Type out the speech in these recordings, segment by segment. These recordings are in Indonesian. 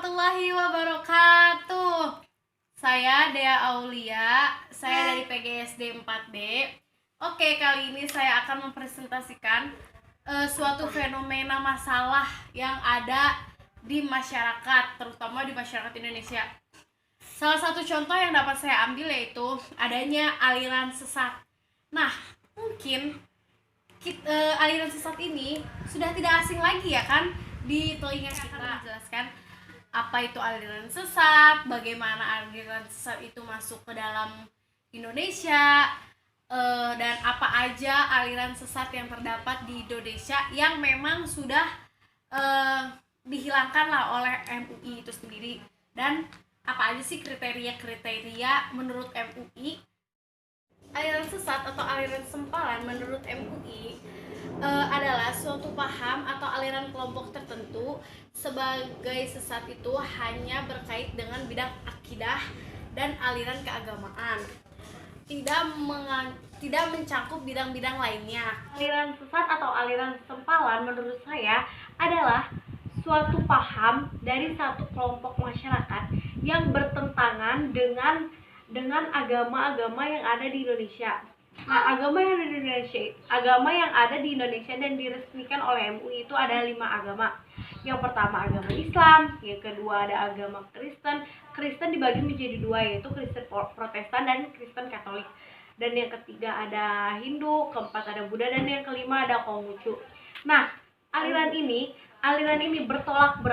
warahmatullahi wabarakatuh. Saya Dea Aulia, saya dari PGSD 4B. Oke, kali ini saya akan mempresentasikan suatu fenomena masalah yang ada di masyarakat, terutama di masyarakat Indonesia. Salah satu contoh yang dapat saya ambil yaitu adanya aliran sesat. Nah, mungkin aliran sesat ini sudah tidak asing lagi ya kan di telinga kita. Menjelaskan apa itu aliran sesat, bagaimana aliran sesat itu masuk ke dalam Indonesia, dan apa aja aliran sesat yang terdapat di Indonesia yang memang sudah dihilangkan lah oleh MUI itu sendiri, dan apa aja sih kriteria-kriteria menurut MUI. Aliran sesat atau aliran sempalan menurut MUI adalah suatu paham atau aliran kelompok tertentu sebagai sesat itu hanya berkait dengan bidang akidah dan aliran keagamaan, tidak mencakup bidang-bidang lainnya. Aliran sesat atau aliran sempalan menurut saya adalah suatu paham dari satu kelompok masyarakat yang bertentangan dengan agama-agama yang ada di Indonesia. Nah, agama yang ada di Indonesia dan diresmikan oleh MUI itu ada 5 agama. Yang pertama agama Islam, yang kedua ada agama Kristen. Kristen dibagi menjadi 2, yaitu Kristen Protestan dan Kristen Katolik. Dan yang ketiga ada Hindu, keempat ada Buddha, dan yang kelima ada Konghucu. Nah, aliran ini bertolak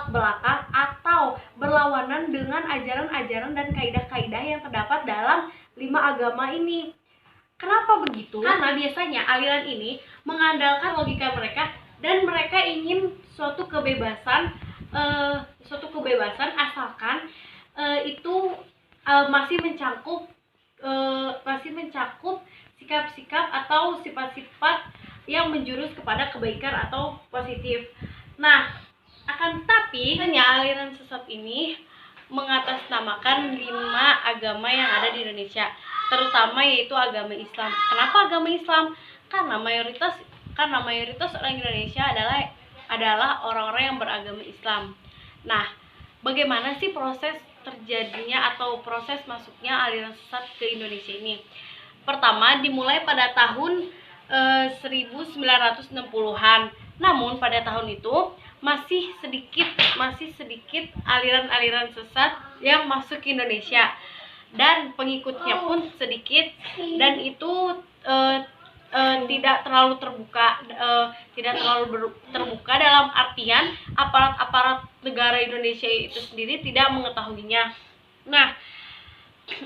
belakang atau berlawanan dengan ajaran-ajaran dan kaidah-kaidah yang terdapat dalam 5 agama ini. Kenapa begitu? Karena biasanya aliran ini mengandalkan logika mereka dan mereka ingin suatu kebebasan asalkan itu masih mencakup sikap-sikap atau sifat-sifat yang menjurus kepada kebaikan atau positif. Nah, akan tetapi aliran sesat ini mengatasnamakan 5 agama yang ada di Indonesia, terutama yaitu agama Islam. Kenapa agama Islam? Karena mayoritas orang Indonesia adalah orang-orang yang beragama Islam. Nah, bagaimana sih proses terjadinya atau proses masuknya aliran sesat ke Indonesia ini? Pertama, dimulai pada tahun 1960-an. Namun pada tahun itu masih sedikit aliran-aliran sesat yang masuk ke Indonesia, dan pengikutnya pun sedikit, dan itu tidak terlalu terbuka dalam artian aparat negara Indonesia itu sendiri tidak mengetahuinya.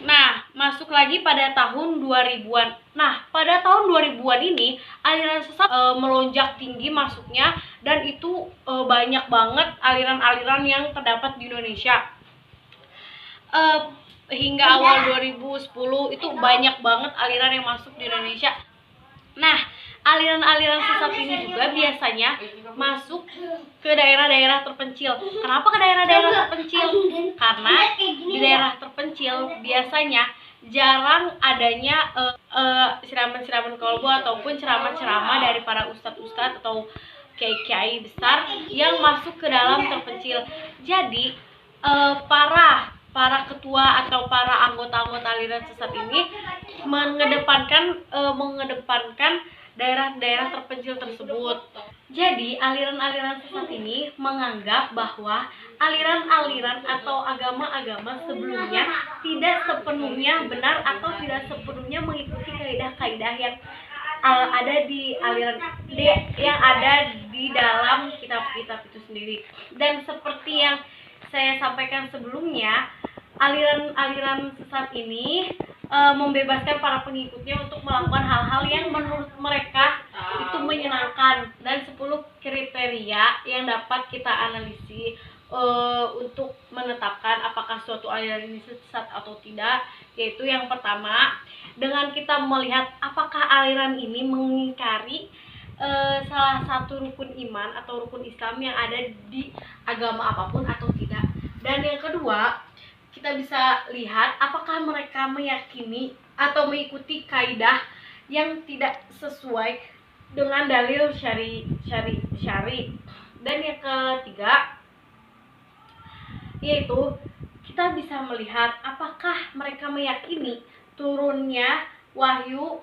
Nah, masuk lagi pada tahun 2000-an. Nah, pada tahun 2000-an ini aliran sesat melonjak tinggi masuknya, dan itu banyak banget aliran-aliran yang terdapat di Indonesia. Hingga awal 2010 itu banyak banget aliran yang masuk di Indonesia. Nah, aliran-aliran sesat ini juga biasanya masuk ke daerah-daerah terpencil. Kenapa ke daerah-daerah terpencil? Karena di daerah terpencil biasanya jarang adanya siraman-siraman kolbu ataupun ceramah-ceramah dari para ustadz-ustadz atau kiai-kiai besar yang masuk ke dalam terpencil. Jadi para ketua atau para anggota-anggota aliran sesat ini mengedepankan daerah-daerah terpencil tersebut. Jadi aliran-aliran sesat ini menganggap bahwa aliran-aliran atau agama-agama sebelumnya tidak sepenuhnya benar atau tidak sepenuhnya mengikuti kaidah-kaidah yang ada di yang ada di dalam kitab-kitab itu sendiri. Dan seperti yang saya sampaikan sebelumnya, aliran-aliran sesat ini membebaskan para pengikutnya untuk melakukan hal-hal yang menurut mereka itu menyenangkan, dan 10 kriteria yang dapat kita analisis untuk menetapkan apakah suatu aliran ini sesat atau tidak. Yaitu yang pertama, dengan kita melihat apakah aliran ini mengingkari salah satu rukun iman atau rukun Islam yang ada di agama apapun atau tidak. Dan yang kedua, kita bisa lihat apakah mereka meyakini atau mengikuti kaidah yang tidak sesuai dengan dalil syari. Dan yang ketiga, yaitu kita bisa melihat apakah mereka meyakini turunnya wahyu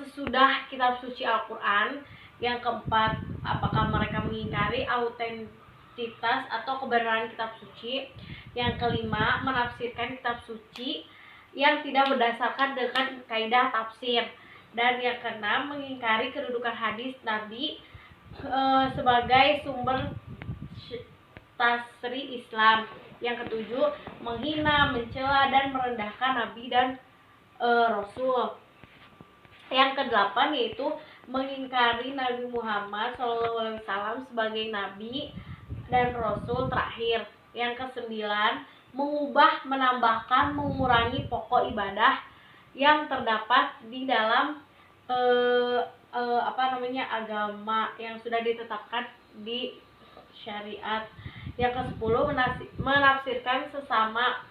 sesudah kitab suci Al-Quran. Yang keempat, apakah mereka mengingkari autentitas atau kebenaran kitab suci. Yang kelima, menafsirkan kitab suci yang tidak berdasarkan dengan kaidah tafsir. Dan yang keenam, mengingkari kedudukan hadis Nabi sebagai sumber tasri Islam. Yang ketujuh, menghina, mencela, dan merendahkan Nabi dan Rasul. Yang kedelapan yaitu mengingkari Nabi Muhammad SAW sebagai Nabi dan Rasul terakhir. Yang kesembilan, mengubah, menambahkan, mengurangi pokok ibadah yang terdapat di dalam agama yang sudah ditetapkan di syariat. Yang ke-10, menafsirkan sesama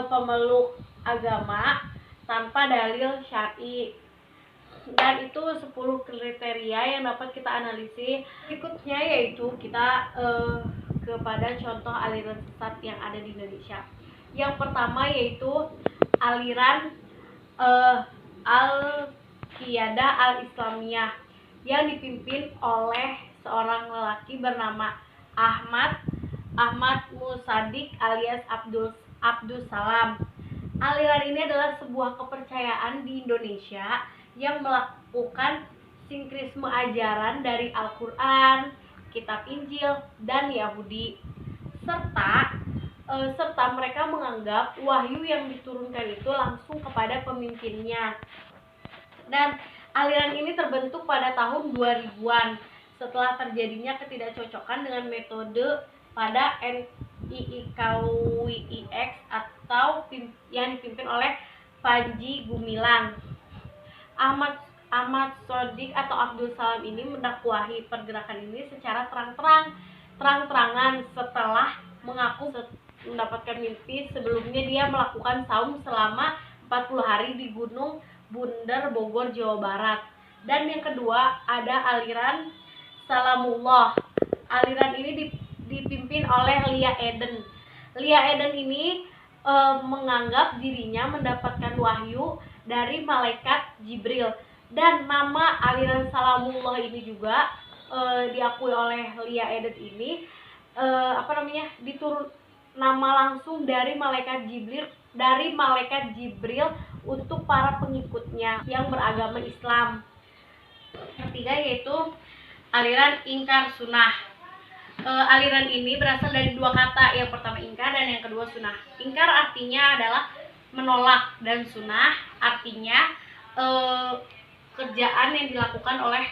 pemeluk agama tanpa dalil syar'i. Dan itu 10 kriteria yang dapat kita analisis. Berikutnya yaitu kita kepada contoh aliran sesat yang ada di Indonesia. Yang pertama yaitu aliran Al-Qiyadah Al-Islamiyah yang dipimpin oleh seorang lelaki bernama Ahmad Musadik alias Abdul Salam. Aliran ini adalah sebuah kepercayaan di Indonesia yang melakukan sinkrisme ajaran dari Al-Quran, Kitab Injil, dan Yahudi. Serta mereka menganggap wahyu yang diturunkan itu langsung kepada pemimpinnya. Dan aliran ini terbentuk pada tahun 2000-an setelah terjadinya ketidakcocokan dengan metode pada NIIKWIX atau yang dipimpin oleh Panji Gumilang. Ahmad Sodik atau Abdul Salam ini mendakwahi pergerakan ini secara terang-terangan setelah mengaku mendapatkan mimpi sebelumnya dia melakukan saum selama 40 hari di Gunung Bunder, Bogor, Jawa Barat. Dan yang kedua ada aliran Salamullah. Aliran ini dipimpin oleh Lia Eden. Lia Eden ini menganggap dirinya mendapatkan wahyu dari malaikat Jibril. Dan nama aliran Salamullah ini juga diakui oleh Lia Eden ini diturun nama langsung dari malaikat Jibril untuk para pengikutnya yang beragama Islam. Ketiga yaitu aliran ingkar sunnah. Aliran ini berasal dari dua kata, yang pertama ingkar dan yang kedua sunnah. Ingkar artinya adalah menolak dan sunnah artinya kerjaan yang dilakukan oleh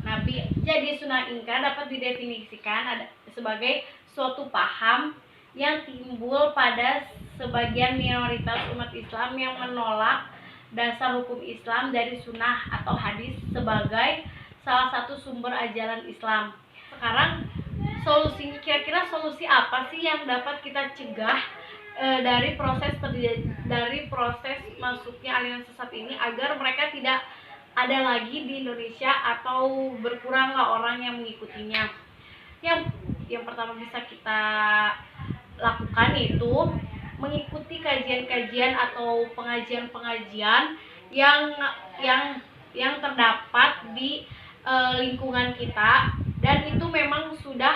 Nabi. Jadi sunnah ingkar dapat didefinisikan sebagai suatu paham yang timbul pada sebagian minoritas umat Islam yang menolak dasar hukum Islam dari sunnah atau hadis sebagai salah satu sumber ajaran Islam. Sekarang kira-kira solusi apa sih yang dapat kita cegah dari proses masuknya aliran sesat ini agar mereka tidak ada lagi di Indonesia atau berkuranglah orang yang mengikutinya? Yang pertama bisa kita lakukan yaitu mengikuti kajian-kajian atau pengajian-pengajian yang terdapat di lingkungan kita, dan itu memang sudah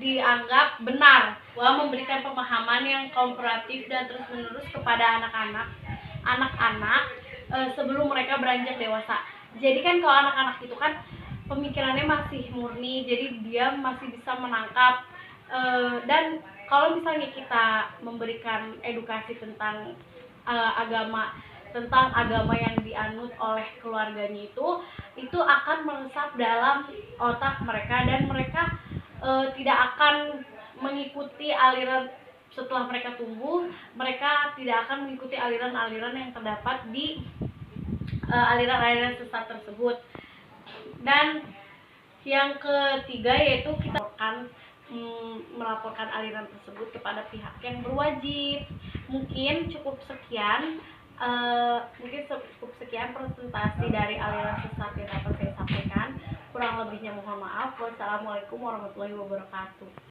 dianggap benar bahwa memberikan pemahaman yang komparatif dan terus-menerus kepada anak-anak sebelum mereka beranjak dewasa. Jadi kan kalau anak-anak itu kan pemikirannya masih murni, jadi dia masih bisa menangkap dan kalau misalnya kita memberikan edukasi tentang agama yang dianut oleh keluarganya itu akan meresap dalam otak mereka, dan mereka tidak akan mengikuti aliran. Setelah mereka tumbuh, mereka tidak akan mengikuti aliran-aliran yang terdapat di aliran-aliran sesat tersebut. Dan yang ketiga yaitu kita akan melaporkan aliran tersebut kepada pihak yang berwajib. Mungkin cukup sekian presentasi dari aliran sesat yang dapat saya sampaikan. Kurang lebihnya mohon maaf. Wassalamualaikum warahmatullahi wabarakatuh.